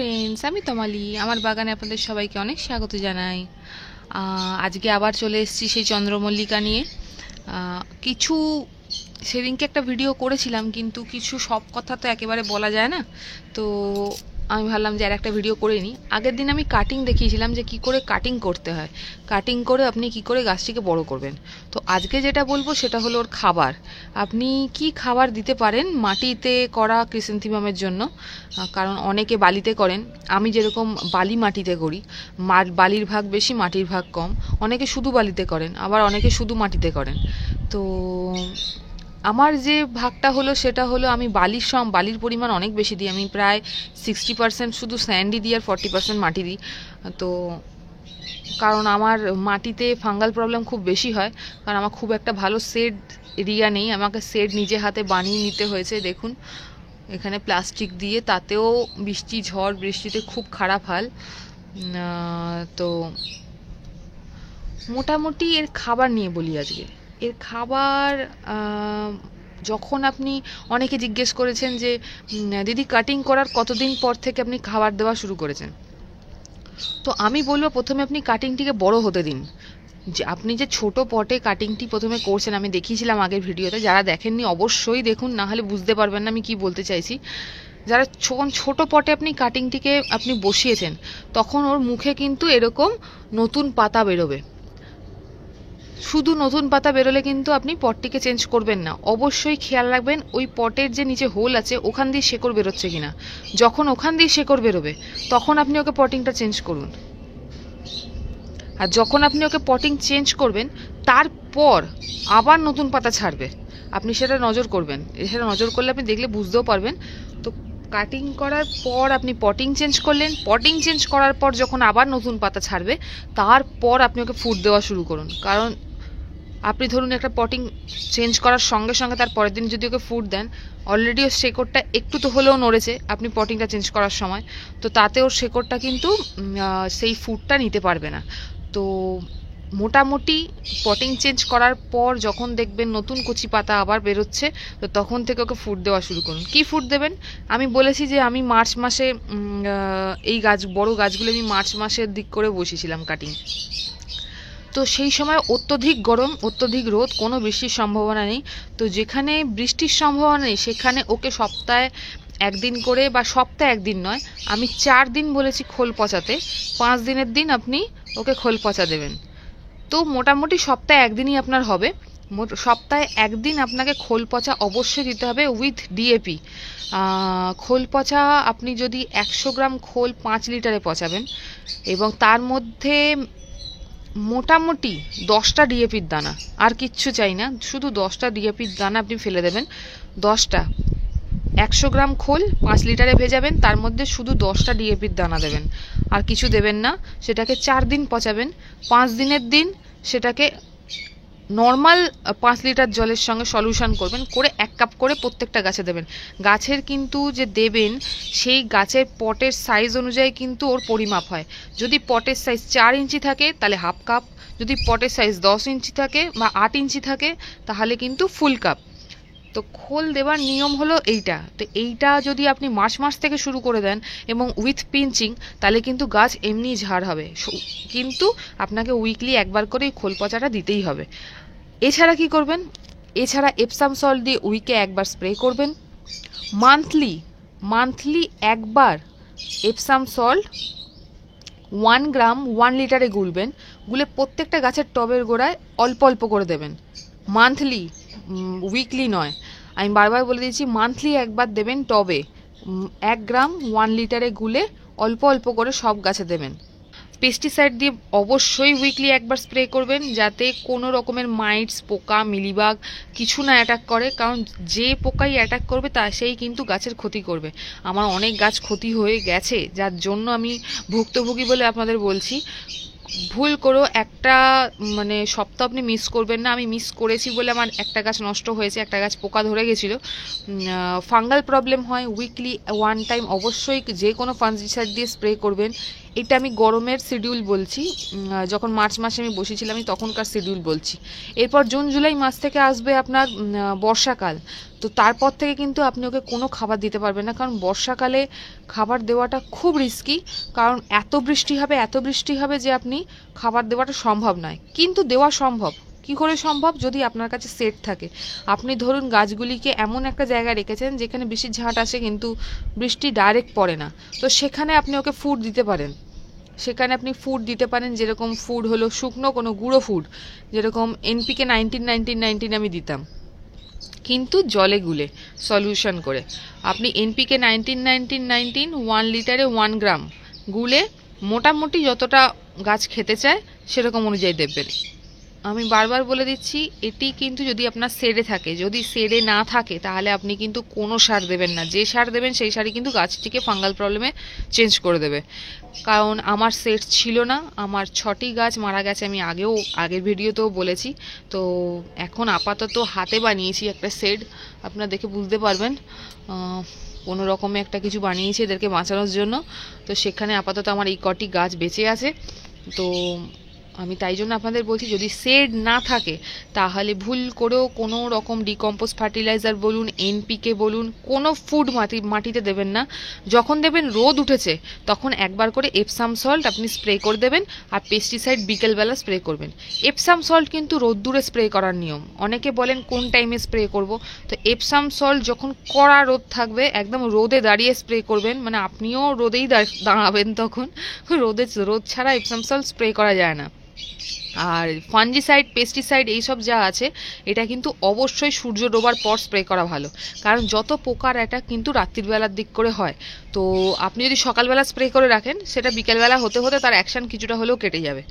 Friends, আমি তমালি। আমার বাগানে আপনাদের সবাইকে অনেক স্বাগত জানাই। আজকে আবার চলে এসেছি সেই চন্দ্রমল্লিকা নিয়ে। কিছু সেদিনকে একটা ভিডিও করেছিলাম, কিন্তু কিছু সব কথা তো একেবারে বলা যায় না, তো আমি ভাবলাম যে আর একটা ভিডিও করে নিই। আগের দিন আমি কাটিং দেখিয়েছিলাম যে কি করে কাটিং করতে হয়, কাটিং করে আপনি কি করে গাছটিকে বড় করবেন। তো আজকে যেটা বলবো সেটা হলো ওর খাবার। আপনি কি খাবার দিতে পারেন মাটিতে করা ক্রিসেন্থিমামের জন্য, কারণ অনেকে বালিতে করেন। আমি যেরকম বালি মাটিতে করি, বালির ভাগ বেশি মাটির ভাগ কম। অনেকে শুধু বালিতে করেন, আবার অনেকে শুধু মাটিতে করেন। তো আমার যে ভাগটা হলো সেটা হলো আমি বালির পরিমাণ অনেক বেশি দিই। আমি প্রায় 60% শুধু স্যান্ডই দিই আর 40% মাটি দিই। তো কারণ আমার মাটিতে ফাঙ্গাল প্রবলেম খুব বেশি হয়, কারণ আমার খুব একটা ভালো শেড এরিয়া নেই। আমাকে শেড নিজে হাতে বানিয়ে নিতে হয়েছে। দেখুন এখানে প্লাস্টিক দিয়ে, তাতেও ঝড় বৃষ্টিতে খুব খারাপ হাল। তো মোটামুটি এর খাবার নিয়ে বলি আজকে। এর খাবার, যখন আপনি, অনেকে জিজ্ঞেস করেছেন যে দিদি কাটিং করার কতদিন পর থেকে আপনি খাবার দেওয়া শুরু করেছেন। তো আমি বলবো প্রথমে আপনি কাটিংটিকে বড় হতে দিন। যে আপনি যে ছোট পটে কাটিংটি প্রথমে করছেন, আমি দেখিয়েছিলাম আগের ভিডিওতে, যারা দেখেননি অবশ্যই দেখুন, না হলে বুঝতে পারবেন না আমি কি বলতে চাইছি। যারা ছোট পটে আপনি কাটিংটিকে আপনি বসিয়েছেন, তখন ওর মুখে কিন্তু এরকম নতুন পাতা বেরোবে। শুধু নতুন পাতা বেরোলে কিন্তু আপনি পটটিকে চেঞ্জ করবেন না। অবশ্যই খেয়াল রাখবেন ওই পটের যে নিচে হোল আছে ওখান দিয়ে শেকড় বেরোচ্ছে কিনা। যখন ওখান দিয়ে শেকড় বেরোবে তখন আপনি ওকে পটিংটা চেঞ্জ করুন। আর যখন আপনি ওকে পটিং চেঞ্জ করবেন তারপর আবার নতুন পাতা ছাড়বে, আপনি সেটা নজর করবেন। সেটা নজর করলে আপনি দেখলে বুঝতেও পারবেন। তো কাটিং করার পর আপনি পটিং চেঞ্জ করলেন, পটিং চেঞ্জ করার পর যখন আবার নতুন পাতা ছাড়বে তারপর আপনি ওকে ফুড দেওয়া শুরু করুন। কারণ আপনি ধরুন একটা পটিং চেঞ্জ করার সঙ্গে সঙ্গে তার পরের দিন যদি ওকে ফুড দেন, অলরেডি ওর শেকড়টা একটু তো হলেও নড়েছে আপনি পটিংটা চেঞ্জ করার সময়, তো তাতে ওর শেকড়টা কিন্তু সেই ফুডটা নিতে পারবে না। তো মোটামুটি পটিং চেঞ্জ করার পর যখন দেখবেন নতুন কচি পাতা আবার বেরোচ্ছে, তো তখন থেকে ওকে ফুড দেওয়া শুরু করুন। কি ফুড দেবেন? আমি বলেছি যে আমি মার্চ মাসে এই বড় গাছগুলো আমি মার্চ মাসের দিক করে বসিয়েছিলাম কাটিং। তো সেই সময় অত্যধিক গরম, অত্যধিক রোদ, কোনো বৃষ্টির সম্ভাবনা নেই। তো যেখানে বৃষ্টির সম্ভাবনা নেই সেখানে ওকে সপ্তাহে একদিন করে, বা সপ্তাহে একদিন নয়, আমি 4 দিন বলেছি খোল পচাতে। 5 দিনের দিন আপনি ওকে খোল পচা দেবেন। তো মোটামুটি সপ্তাহে একদিনই আপনার হবে। সপ্তাহে একদিন আপনাকে খোল পচা অবশ্যই দিতে হবে উইথ ডিএপি। খোল পচা আপনি যদি 100 গ্রাম খোল 5 লিটারে পচাবেন, এবং তার মধ্যে মোটামুটি 10টা ডিএপির দানা, আর কিচ্ছু চাই না, শুধু 10টা ডিএপির দানা আপনি ফেলে দেবেন। 10টা, 100 গ্রাম খোল 5 লিটারে ভেজাবেন, তার মধ্যে শুধু 10টা ডিএপির দানা দেবেন, আর কিছু দেবেন না। সেটাকে 4 দিন পচাবেন। 5 দিনের দিন সেটাকে নর্মাল 5 লিটার জলের সঙ্গে সলিউশন করবেন, করে 1 কাপ করে প্রত্যেকটা গাছে দেবেন। গাছের কিন্তু যে দেবেন সেই গাছের পটের সাইজ অনুযায়ী কিন্তু ওর পরিমাপ হয়। যদি পটের সাইজ 4 ইঞ্চি থাকে তাহলে হাফ কাপ, যদি পটের সাইজ 10 ইঞ্চি থাকে বা 8 ইঞ্চি থাকে তাহলে কিন্তু ফুল কাপ। তো খোল দেওয়ার নিয়ম হলো এইটা। তো এইটা যদি আপনি মাস থেকে শুরু করে দেন এবং উইথ পিঞ্চিং, তাহলে কিন্তু গাছ এমনি ঝাড় হবে। কিন্তু আপনাকে উইকলি একবার করে খোল পচাটা দিতেই হবে। এছাড়া কি করবেন? এছাড়া এপসাম সল্ট দিয়ে উইকে একবার স্প্রে করবেন। মান্থলি একবার এপসাম সল্ট 1 গ্রাম 1 লিটারে গুলবেন, গুলে প্রত্যেকটা গাছের টবের গোড়ায় অল্প অল্প করে দেবেন। মান্থলি, উইকলি নয়। আমি বারবার বলে দিয়েছি, মান্থলি একবার দেবেন টবে। 1 গ্রাম 1 লিটারে গুলে অল্প অল্প করে সব গাছে দেবেন। পেস্টিসাইড দিয়ে অবশ্যই উইকলি একবার স্প্রে করবেন, যাতে কোনো রকমের মাইটস, পোকা, মিলিবাগ কিছু না অ্যাটাক করে। কারণ যে পোকাই অ্যাটাক করবে সেই কিন্তু গাছের ক্ষতি করবে। আমার অনেক গাছ ক্ষতি হয়ে গেছে, যার জন্য আমি ভুক্তভোগী বলে আপনাদের বলছি। ভুল করো একটা সপ্তাহ আপনি মিস করবেন না। আমি মিস করেছি বলে আমার একটা গাছ নষ্ট হয়েছে, একটা গাছ পোকা ধরে গেছিলো। ফাঙ্গাল প্রবলেম হয়, উইকলি 1 টাইম অবশ্যই যে কোনো ফাঙ্গিসাইড দিয়ে স্প্রে করবেন। এটা আমি গরমের শিডিউল বলছি, যখন মার্চ মাসে আমি বসেছিলাম আমি তখনকার শিডিউল বলছি। এরপর জুন জুলাই মাস থেকে আসবে আপনার বর্ষাকাল। তো তারপর থেকে কিন্তু আপনি ওকে কোনো খাবার দিতে পারবেন না, কারণ বর্ষাকালে খাবার দেওয়াটা খুব রিস্কি। কারণ এত বৃষ্টি হবে যে আপনি খাবার দেওয়াটা সম্ভব নয়, কিন্তু দেওয়া সম্ভব। কি করে সম্ভব? যদি আপনার কাছে সেট থাকে। আপনি ধরুন গাছগুলিকে এমন একটা জায়গায় রেখেছেন যেখানে বৃষ্টির ঝাঁট আসে কিন্তু বৃষ্টি ডাইরেক্ট পড়ে না, তো সেখানে আপনি ওকে ফুড দিতে পারেন। যেরকম ফুড হলো শুকনো কোনো গুঁড়ো ফুড, যেরকম এনপিকে 19 আমি দিতাম, কিন্তু জলে গুলে সলিউশন করে। আপনি এনপিকে 1 লিটারে 1 গ্রাম গুলে মোটামুটি যতটা গাছ খেতে চায় সেরকম অনুযায়ী দেবেন। আমি বারবার বলে দিচ্ছি, এটি কিন্তু যদি আপনার শেডে থাকে। যদি শেডে না থাকে তাহলে আপনি কিন্তু কোনো সার দেবেন না। যে সার দেবেন সেই সারই কিন্তু গাছটিকে ফাঙ্গাল প্রবলেমে চেঞ্জ করে দেবে। কারণ আমার সেট ছিল না, আমার 6টি গাছ মারা গেছে, আমি আগের ভিডিওতেও বলেছি। তো এখন আপাতত হাতে বানিয়েছি একটা শেড, আপনারা দেখে বুঝতে পারবেন। কোনো রকমে একটা কিছু বানিয়েছি এদেরকে বাঁচানোর জন্য। তো সেখানে আপাতত আমার এই কটি গাছ বেঁচে আছে। তো আমি তাই জন্য আপনাদের বলছি, যদি শেড না থাকে তাহলে ভুল করেও কোনো রকম ডিকম্পোজ ফার্টিলাইজার বলুন, এনপিকে বলুন, কোনো ফুড মাটিতে দেবেন না। যখন দেবেন রোদ উঠেছে তখন একবার করে এপসাম সল্ট আপনি স্প্রে করে দেবেন, আর পেস্টিসাইড বিকেলবেলা স্প্রে করবেন। এপসাম সল্ট কিন্তু রোদ্দুরে স্প্রে করার নিয়ম। অনেকে বলেন কোন টাইমে স্প্রে করব, তো এপসাম সল্ট যখন কড়া রোদ থাকবে একদম রোদে দাঁড়িয়ে স্প্রে করবেন, মানে আপনিও রোদেই দাঁড়াবেন তখন। রোদ ছাড়া এপসাম সল্ট স্প্রে করা যায় না। আর ফাঞ্জিসাইড, পেস্টিসাইড এইসব যা আছে এটা কিন্তু অবশ্যই সূর্য ডোবার পর স্প্রে করা ভালো, কারণ যত পোকার অ্যাটাক কিন্তু রাত্রির বেলার দিক করে হয়। তো আপনি যদি সকালবেলা স্প্রে করে রাখেন সেটা বিকেলবেলা হতে হতে তার অ্যাকশন কিছুটা হলেও কেটে যাবে।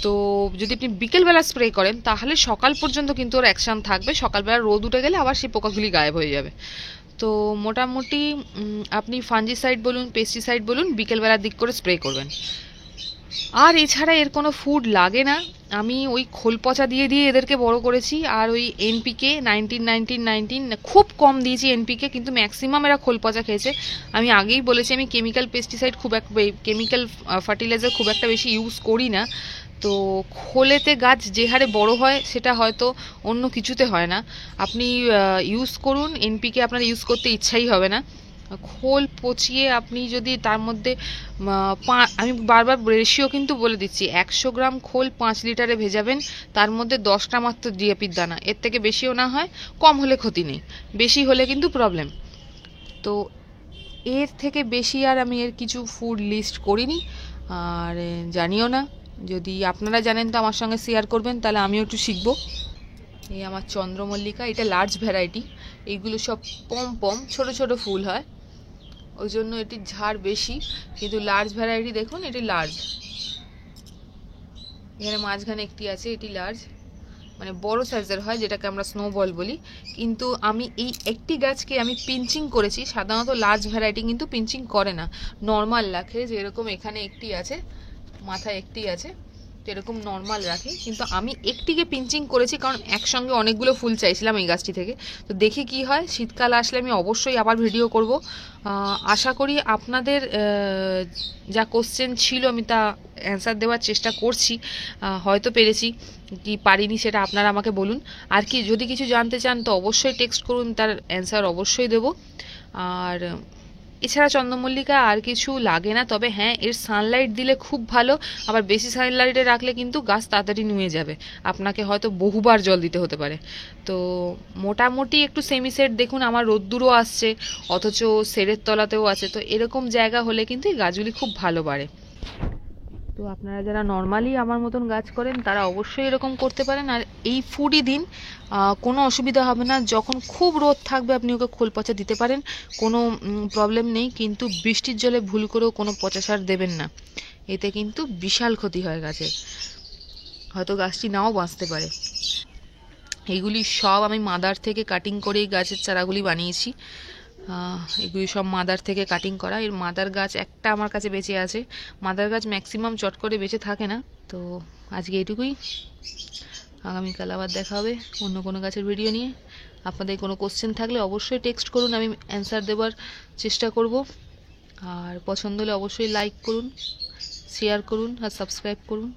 তো যদি আপনি বিকেলবেলা স্প্রে করেন তাহলে সকাল পর্যন্ত কিন্তু ওর অ্যাকশন থাকবে, সকালবেলা রোদ উঠে গেলে আবার সেই পোকাগুলি গায়েব হয়ে যাবে। তো মোটামুটি আপনি ফাঞ্জিসাইড বলুন, পেস্টিসাইড বলুন, বিকেলবেলার দিক করে স্প্রে করবেন। আর এছাড়া এর কোনো ফুড লাগে না। আমি ওই খোল পচা দিয়ে এদেরকে বড় করেছি, আর ওই এনপিকে 19 খুব কম দিয়েছি এনপিকে, কিন্তু ম্যাক্সিমাম এরা খোল পচা খেয়েছে। আমি আগেই বলেছি আমি কেমিক্যাল ফার্টিলাইজার খুব একটা বেশি ইউজ করি না। তো খোলেতে গাছ যে হারে বড় হয় সেটা হয়তো অন্য কিছুতে হয় না। আপনি ইউজ করুন, এনপিকে আপনার ইউজ করতে ইচ্ছাই হবে না। খোল পচিয়ে আপনি যদি তার মধ্যে আমি বারবার রেশিও কিন্তু বলে দিচ্ছি, 100 গ্রাম খোল 5 লিটারে ভেজাবেন, তার মধ্যে 10টা মাত্র ডিএপির দানা। এর থেকে বেশিও না হয়, কম হলে ক্ষতি নেই, বেশি হলে কিন্তু প্রবলেম। তো এর থেকে বেশি আর আমি এর কিছু ফুড লিস্ট করিনি, আর জানিও না। যদি আপনারা জানেন তো আমার সঙ্গে শেয়ার করবেন, তাহলে আমিও একটু শিখবো। এই আমার চন্দ্রমল্লিকা, এটা লার্জ ভ্যারাইটি। এইগুলো সব পম ছোট ছোট ফুল হয়, ওই জন্য এটির ঝাড় বেশি। কিন্তু লার্জ ভ্যারাইটি দেখুন, এটি লার্জ। এখানে মাঝখানে একটি আছে, এটি লার্জ, মানে বড় সাইজের হয়, যেটাকে আমরা স্নোবল বলি। কিন্তু আমি এই একটি গাছকে আমি পিঞ্চিং করেছি। সাধারণত লার্জ ভ্যারাইটি কিন্তু পিঞ্চিং করে না, নর্মাল রাখে। যেরকম এখানে একটি আছে, মাথায় একটি আছে, তো এরকম নর্মাল রাখি। কিন্তু আমি একটিকে পিঞ্চিং করেছি কারণ একসঙ্গে অনেকগুলো ফুল চাইছিলাম এই গাছটি থেকে। তো দেখি কি হয়, শীতকাল আসলে আমি অবশ্যই আবার ভিডিও করব। আশা করি আপনাদের যা কোশ্চেন ছিল আমি তা অ্যান্সার দেওয়ার চেষ্টা করছি। হয়তো পেরেছি কি পারিনি সেটা আপনারা আমাকে বলুন। আর কি যদি কিছু জানতে চান তো অবশ্যই টেক্সট করুন, তার অ্যান্সার অবশ্যই দেব। আর এছাড়া চন্দ্রমল্লিকা আর কিছু লাগে না, তবে হ্যাঁ এর সানলাইট দিলে খুব ভালো। আবার বেশি সানলাইটে রাখলে কিন্তু গাছ তাড়াতাড়ি নুয়ে যাবে, আপনাকে হয়তো বহুবার জল দিতে হতে পারে। তো মোটামুটি একটু সেমি সেট দেখুন, আমার রোদ্দুরও আসছে অথচ সেরের তলাতেও আছে। তো এরকম জায়গা হলে কিন্তু এই গাছগুলি খুব ভালো বাড়ে। তো আপনারা যারা নর্মালি আমার মতন গাছ করেন তারা অবশ্যই এরকম করতে পারেন। আর এই ফুডই দিন, কোনো অসুবিধা হবে না। যখন খুব রোদ থাকবে আপনি ওকে খোল পচা দিতে পারেন, কোনো প্রবলেম নেই। কিন্তু বৃষ্টির জলে ভুল করেও কোনো পচা সার দেবেন না, এতে কিন্তু বিশাল ক্ষতি হয় গাছের, হয়তো গাছটি নাও বাঁচতে পারে। এইগুলি সব আমি মাদার থেকে কাটিং করে এই গাছের চারাগুলি বানিয়েছি। এগুলি সব মাদার থেকে কাটিং করা। এর মাদার গাছ একটা আমার কাছে বেঁচে আছে। মাদার গাছ ম্যাক্সিমাম চট করে বেঁচে থাকে না। তো আজকে এইটুকুই, আগামীকাল আবার দেখা হবে অন্য কোনো গাছের ভিডিও নিয়ে। আপনাদের কোনো কোশ্চেন থাকলে অবশ্যই টেক্সট করুন, আমি অ্যান্সার দেওয়ার চেষ্টা করব। আর পছন্দ হলে অবশ্যই লাইক করুন, শেয়ার করুন আর সাবস্ক্রাইব করুন।